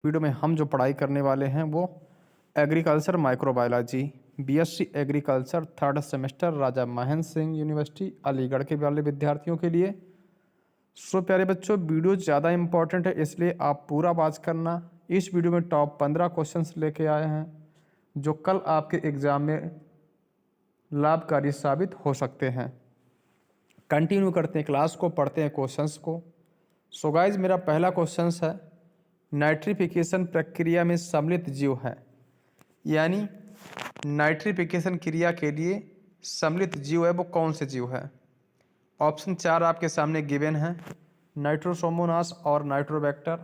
Video में हम जो पढ़ाई करने वाले हैं वो agriculture microbiology BSc agriculture third semester Raja Mahendra Singh University Aligarh के वाले विद्यार्थियों के लिए। सो प्यारे बच्चों, वीडियो ज़्यादा इंपॉर्टेंट है इसलिए आप पूरा वॉच करना। इस वीडियो में टॉप 15 क्वेश्चंस लेके आए हैं जो कल आपके एग्ज़ाम में लाभकारी साबित हो सकते हैं। कंटिन्यू करते हैं क्लास को, पढ़ते हैं क्वेश्चंस को। सो गाइज, मेरा पहला क्वेश्चंस है, नाइट्रिफिकेशन प्रक्रिया में सम्मिलित जीव है, यानी नाइट्रिफिकेशन क्रिया के लिए सम्मिलित जीव है वो कौन से जीव है। ऑप्शन 4 आपके सामने गिवन है, नाइट्रोसोमोनास और नाइट्रोबैक्टर,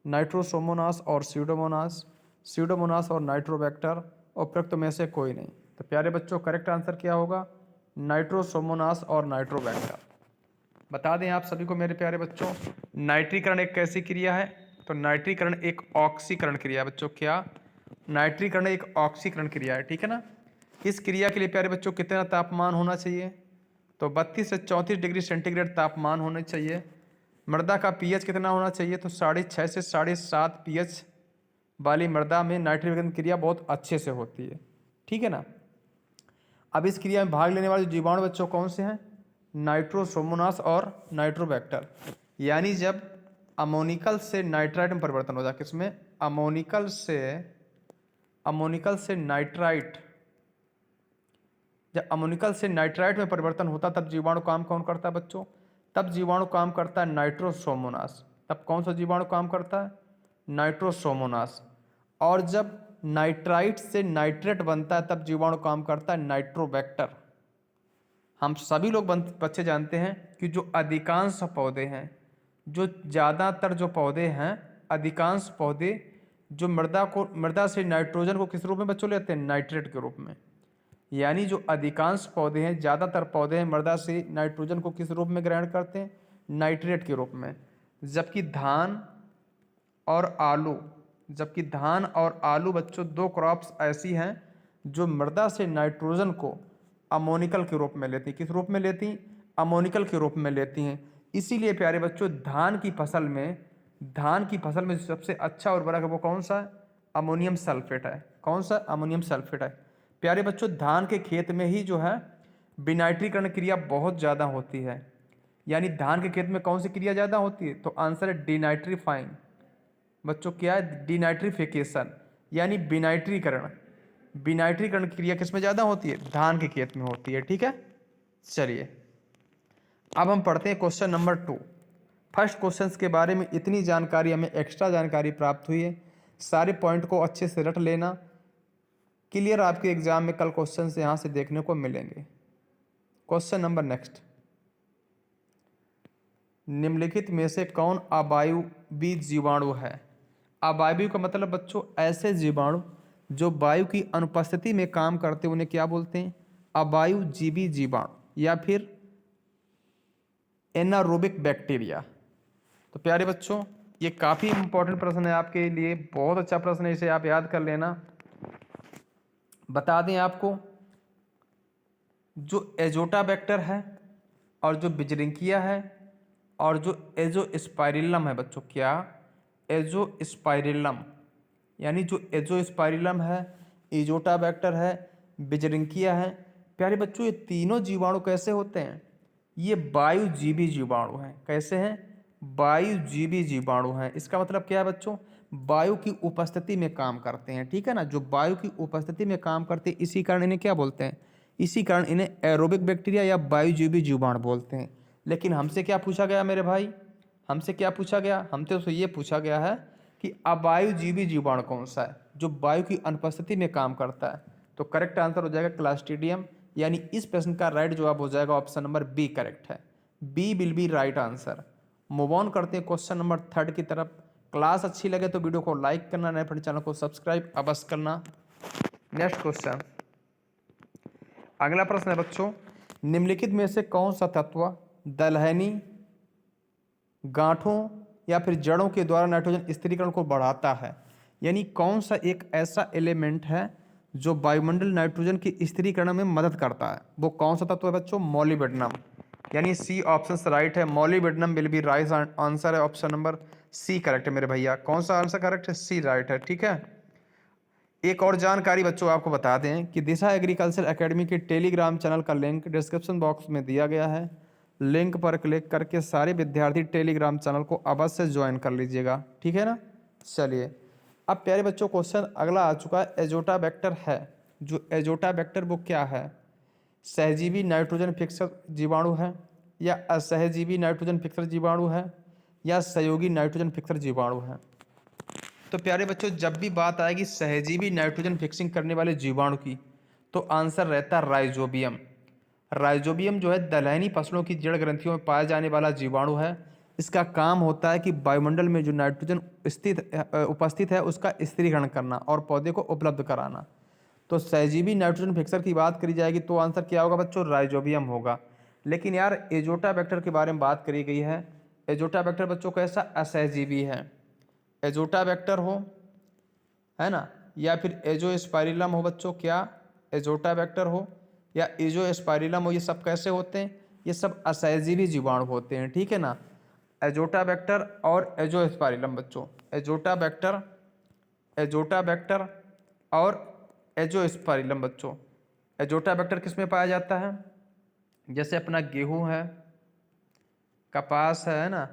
नाइट्रोसोमोनास और स्यूडोमोनास, स्यूडोमोनास और नाइट्रोबैक्टर, उपरोक्त में से कोई नहीं। तो प्यारे बच्चों, करेक्ट आंसर क्या होगा? नाइट्रोसोमोनास और नाइट्रोबैक्टर। बता दें आप सभी को मेरे प्यारे बच्चों, नाइट्रीकरण एक कैसी क्रिया है? तो नाइट्रीकरण एक ऑक्सीकरण क्रिया है बच्चों। क्या? नाइट्रीकरण एक ऑक्सीकरण क्रिया है, ठीक है ना। इस क्रिया के लिए प्यारे बच्चों कितना तापमान होना चाहिए? तो 32 से 34 डिग्री सेंटीग्रेड तापमान होना चाहिए। मृदा का पीएच कितना होना चाहिए? तो 6.5 से 7.5 पीएच वाली मृदा में नाइट्रीकरण क्रिया बहुत अच्छे से होती है, ठीक है ना। अब इस क्रिया में भाग लेने वाले जीवाणु बच्चों कौन से हैं? नाइट्रोसोमोनास और नाइट्रोबैक्टर। यानी जब अमोनिकल से नाइट्राइट में परिवर्तन हो जाए, किसमें? अमोनिकल से नाइट्राइट। जब अमोनिकल से नाइट्राइट में परिवर्तन होता तब जीवाणु काम कौन करता है बच्चों? तब जीवाणु काम करता है नाइट्रोसोमोनास। तब कौन सा जीवाणु काम करता है? नाइट्रोसोमोनास। और जब नाइट्राइट से नाइट्रेट बनता है तब जीवाणु काम करता है नाइट्रोबैक्टर। हम सभी लोग बच्चे जानते हैं कि जो अधिकांश पौधे हैं, जो ज़्यादातर जो पौधे हैं, अधिकांश पौधे जो मृदा से नाइट्रोजन को किस रूप में बच्चों लेते हैं? नाइट्रेट के रूप में। यानी जो अधिकांश पौधे हैं, ज़्यादातर पौधे हैं, मृदा से नाइट्रोजन को किस रूप में ग्रहण करते हैं? नाइट्रेट के रूप में। जबकि धान और आलू बच्चों दो क्रॉप्स ऐसी हैं जो मृदा से नाइट्रोजन को अमोनिकल के रूप में लेती हैं। किस रूप में लेती हैं? अमोनिकल के रूप में लेती हैं। इसीलिए प्यारे बच्चों, धान की फसल में सबसे अच्छा उर्वरक वो कौन सा है? अमोनियम सल्फेट है। कौन सा? अमोनियम सल्फेट है। प्यारे बच्चों, धान के खेत में ही जो है विनाइट्रीकरण क्रिया बहुत ज़्यादा होती है। यानी धान के खेत में कौन सी क्रिया ज़्यादा होती है? तो आंसर है डिनाइट्रीफाइंग। बच्चों क्या है? डिनाइट्रिफिकेशन, यानी विनाइट्रीकरण क्रिया किस में ज़्यादा होती है? धान के खेत में होती है, ठीक है। चलिए अब हम पढ़ते हैं क्वेश्चन नंबर 2। फर्स्ट क्वेश्चन के बारे में इतनी जानकारी, हमें एक्स्ट्रा जानकारी प्राप्त हुई है। सारे पॉइंट को अच्छे से रट लेना, क्लियर आपके एग्जाम में कल क्वेश्चन से यहाँ से देखने को मिलेंगे। क्वेश्चन नंबर नेक्स्ट, निम्नलिखित में से कौन अवायवीय जीवाणु है? अवायवीय का मतलब बच्चों ऐसे जीवाणु जो वायु की अनुपस्थिति में काम करते हैं, उन्हें क्या बोलते हैं? अवायुजीवी जीवाणु या फिर एनारोबिक बैक्टीरिया। तो प्यारे बच्चों, ये काफ़ी इंपॉर्टेंट प्रश्न है आपके लिए, बहुत अच्छा प्रश्न है, इसे आप याद कर लेना। बता दें आपको, जो एजोटाबैक्टर है और जो बिजरिंकिया है और जो एजोस्पाइरिलम है बच्चों, क्या? एजोस्पाइरिलम। यानी जो एजोस्पाइरिलम है, एजोटाबैक्टर है, बिजरिंकिया है, प्यारे बच्चों ये तीनों जीवाणु कैसे होते हैं? ये वायुजीवी जीवाणु हैं। कैसे हैं? वायुजीवी जीवाणु हैं। इसका मतलब क्या है बच्चों? वायु की उपस्थिति में काम करते हैं, ठीक है ना। जो वायु की उपस्थिति में काम करते हैं, इसी कारण इन्हें क्या बोलते हैं? इसी कारण इन्हें एरोबिक बैक्टीरिया या वायुजीवी जीवाणु बोलते हैं। लेकिन हमसे क्या पूछा गया मेरे भाई? हमसे क्या पूछा गया? हमसे तो ये पूछा गया है कि अवायुजीवी जीवाणु कौन सा है जो वायु की अनुपस्थिति में काम करता है। तो करेक्ट आंसर हो जाएगा क्लास्ट्रीडियम। यानी इस प्रश्न का राइट जवाब हो जाएगा ऑप्शन नंबर बी, करेक्ट है। B will be right answer. Move on करते हैं क्वेश्चन नंबर 3 की तरफ। क्लास अच्छी लगे तो वीडियो को लाइक करना, नए फ्रेंड चैनल को सब्सक्राइब अवश्य करना। नेक्स्ट क्वेश्चन, अगला प्रश्न है बच्चों, निम्नलिखित में से कौन सा तत्व दलहनी, गांठों या फिर जड़ों के द्वारा नाइट्रोजन स्थिरीकरण को बढ़ाता है? यानी कौन सा एक ऐसा एलिमेंट है जो वायुमंडल नाइट्रोजन की स्थिरीकरण में मदद करता है? वो कौन सा तत्व है बच्चों? मॉलिब्डेनम। यानी सी ऑप्शन राइट है। Molybdenum will be right answer है, ऑप्शन नंबर सी करेक्ट है मेरे भैया। कौन सा आंसर करेक्ट है? सी राइट है, ठीक है। एक और जानकारी बच्चों आपको बता दें कि दिशा एग्रीकल्चर एकेडमी के टेलीग्राम चैनल का लिंक डिस्क्रिप्शन बॉक्स में दिया गया है। लिंक पर क्लिक करके सारे विद्यार्थी टेलीग्राम चैनल को अवश्य ज्वाइन कर लीजिएगा, ठीक है ना। चलिए अब प्यारे बच्चों क्वेश्चन अगला आ चुका है। एजोटा बैक्टर है, जो एजोटा बैक्टर वो क्या है? सहजीवी नाइट्रोजन फिक्सर जीवाणु है, या असहजीवी नाइट्रोजन फिक्सर जीवाणु है, या सहयोगी नाइट्रोजन फिक्सर जीवाणु है? तो प्यारे बच्चों जब भी बात आएगी सहजीवी नाइट्रोजन फिक्सिंग करने वाले जीवाणु की, तो आंसर रहता है राइजोबियम। राइजोबियम जो है दलहनी फसलों की जड़ ग्रंथियों में पाया जाने वाला जीवाणु है। इसका काम होता है कि वायुमंडल में जो नाइट्रोजन उपस्थित है उसका स्थिरीकरण करना और पौधे को उपलब्ध कराना। तो सहजीवी नाइट्रोजन फिक्सर की बात करी जाएगी तो आंसर क्या होगा बच्चों? राइजोबियम होगा। लेकिन यार एजोटा बैक्टर के बारे में बात करी गई है। एजोटा बैक्टर बच्चों कैसा? असहजीवी है। एजोटा बैक्टर हो, है ना, या फिर एजोस्पाइरिलम हो बच्चों, क्या एजोटा बैक्टर हो या एजोस्पाइरिलम हो, ये सब कैसे होते हैं? ये सब असहजीवी जीवाणु होते हैं, ठीक है ना। एजोटा बैक्टर और एजोस्पाइरिलम बच्चों, एजोटा बैक्टर, एजोटा बैक्टर और एजोस्पाइरिलम बच्चों। एजोटा बैक्टर किस में पाया जाता है? जैसे अपना गेहूं है, कपास है ना,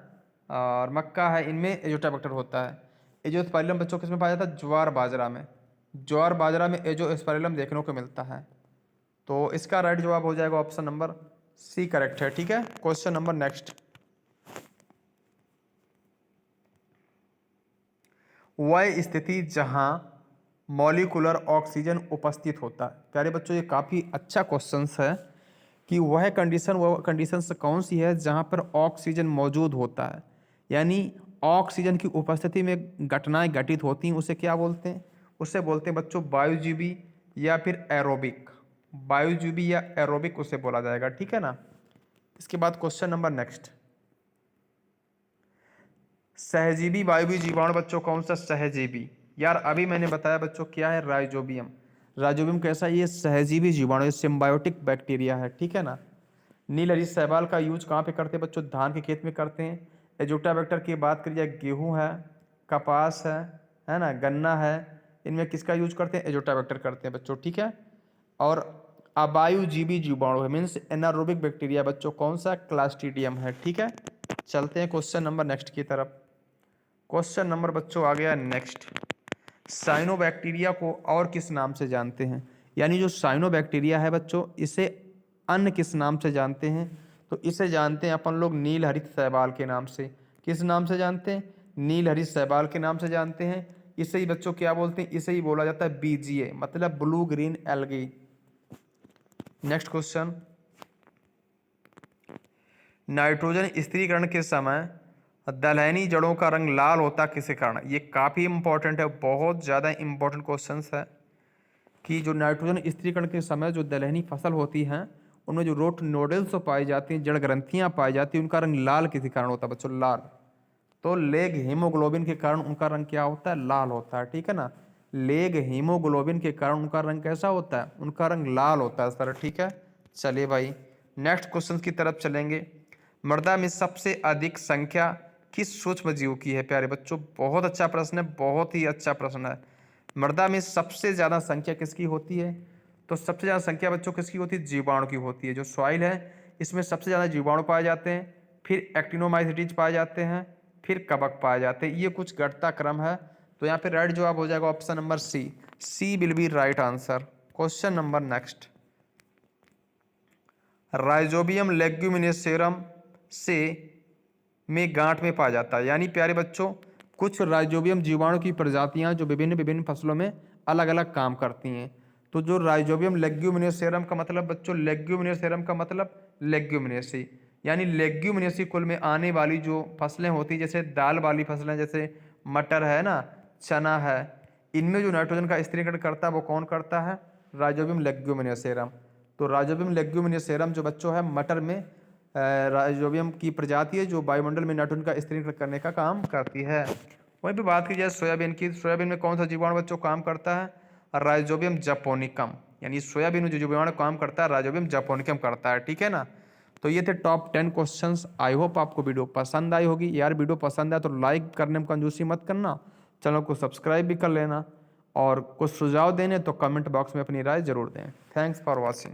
और मक्का है, इनमें एजोटा होता है। एजोस्पाइरिलम बच्चों किस में पाया जाता है? ज्वार बाजरा में। ज्वार बाजरा में एजोस्पाइरिलम देखने को मिलता है। तो इसका राइट जवाब हो जाएगा ऑप्शन नंबर सी करेक्ट है, ठीक है। Question number next. वह स्थिति जहां मॉलिक्यूलर ऑक्सीजन उपस्थित होता है। प्यारे बच्चों ये काफ़ी अच्छा क्वेश्चन है कि वह कंडीशंस कौन सी है जहां पर ऑक्सीजन मौजूद होता है, यानी ऑक्सीजन की उपस्थिति में घटनाएं घटित होती हैं, उसे क्या बोलते हैं? उसे बोलते हैं बच्चों वायुजीवी या फिर एरोबिक। वायुजीवी या एरोबिक उसे बोला जाएगा, ठीक है ना। इसके बाद क्वेश्चन नंबर नेक्स्ट। सहजीवी वायवीय जीवाणु बच्चों कौन सा? सहजीवी। यार अभी मैंने बताया बच्चों क्या है? राइजोबियम। राइजोबियम कैसा? ये सहजीवी जीवाणु, ये सिम्बायोटिक बैक्टीरिया है, ठीक है ना। नीलहरी शैवाल का यूज कहाँ पे करते हैं बच्चों? धान के खेत में करते हैं। एजोटा बैक्टर की बात करी जाए, गेहूं है, कपास है ना, गन्ना है, इनमें किसका यूज करते हैं? एजोटा बैक्टर करते हैं बच्चों, ठीक है। और अवायुजीवी जीवाणु है, मीन्स एनारोबिक बैक्टीरिया बच्चों कौन सा? क्लास्ट्रीडियम है, ठीक है। चलते हैं क्वेश्चन नंबर नेक्स्ट की तरफ। क्वेश्चन नंबर बच्चों आ गया नेक्स्ट। साइनोबैक्टीरिया को और किस नाम से जानते हैं? यानी जो साइनोबैक्टीरिया है बच्चों, इसे अन्य किस नाम से जानते हैं? तो इसे जानते हैं अपन लोग नील हरित शैवाल के नाम से। किस नाम से जानते हैं? नील हरित शैवाल के नाम से जानते हैं। इसे ही बच्चों क्या बोलते हैं? इसे ही बोला जाता है बीजीए, मतलब blue green algae. Next question. Nitrogen स्थिरीकरण के समय दलहनी जड़ों का रंग लाल होता किसके कारण? ये काफ़ी इंपॉर्टेंट है, बहुत ज़्यादा इंपॉर्टेंट क्वेश्चन है कि जो नाइट्रोजन स्थिरीकरण के समय जो दलहनी फसल होती हैं उनमें जो रूट नोडल्स पाई जाती हैं, जड़ ग्रंथियां पाई जाती हैं, उनका रंग लाल किसी कारण होता है बच्चों? लाल। तो लेग हीमोग्लोबिन के कारण उनका रंग क्या होता है? लाल होता है, ठीक है ना। लेग हीमोग्लोबिन के कारण उनका रंग कैसा होता है? उनका रंग लाल होता है सर, ठीक है। चलिए भाई नेक्स्ट क्वेश्चन की तरफ चलेंगे। मृदा में सबसे अधिक संख्या किस सूक्ष्म जीव की है? प्यारे बच्चों बहुत अच्छा प्रश्न है, बहुत ही अच्छा प्रश्न है। मृदा में सबसे ज़्यादा संख्या किसकी होती है? तो सबसे ज़्यादा संख्या बच्चों किसकी होती है? जीवाणु की होती है। जो सॉइल है इसमें सबसे ज़्यादा जीवाणु पाए जाते हैं, फिर एक्टिनोमाइसीटीज पाए जाते हैं, फिर कवक पाए जाते हैं। ये कुछ घटता क्रम है। तो यहाँ पे राइट जवाब हो जाएगा option number C. C will be right answer. Question number next. Rhizobium leguminosarum से में गांठ में पाया जाता है। यानी प्यारे बच्चों कुछ राइजोबियम जीवाणु की प्रजातियां जो विभिन्न विभिन्न फसलों में अलग अलग काम करती हैं। तो जो राइजोबियम लेग्यूमिनेसेरम का मतलब बच्चों, लेग्यूमिनेसेरम का मतलब लेग्यूमिनेसी, यानी लेग्यूमिनेसी कुल में आने वाली जो फसलें होती हैं, जैसे दाल वाली फसलें, जैसे मटर है ना, चना है, इनमें जो नाइट्रोजन का स्थिरीकरण करता है वो कौन करता है? राइजोबियम लेग्यूमिनेसेरम। तो राइजोबियम लेग्यूमिनेसेरम जो बच्चों है मटर में राइजोबियम की प्रजाति है जो वायुमंडल में नाइट्रोजन का स्थिरीकरण करने का काम करती है। वहीं पे बात की जाए सोयाबीन की, सोयाबीन में कौन सा जीवाणु बच्चों काम करता है? राइजोबियम जपोनिकम। यानी सोयाबीन में जो जीवाणु काम करता है राइजोबियम जपोनिकम करता है, ठीक है ना। तो ये थे टॉप 10 क्वेश्चंस। आई होप आपको वीडियो पसंद आई होगी। यार वीडियो पसंद आया तो लाइक करने में कंजूसी मत करना, चैनल को सब्सक्राइब भी कर लेना, और कुछ सुझाव देने तो कमेंट बॉक्स में अपनी राय जरूर दें। Thanks for watching.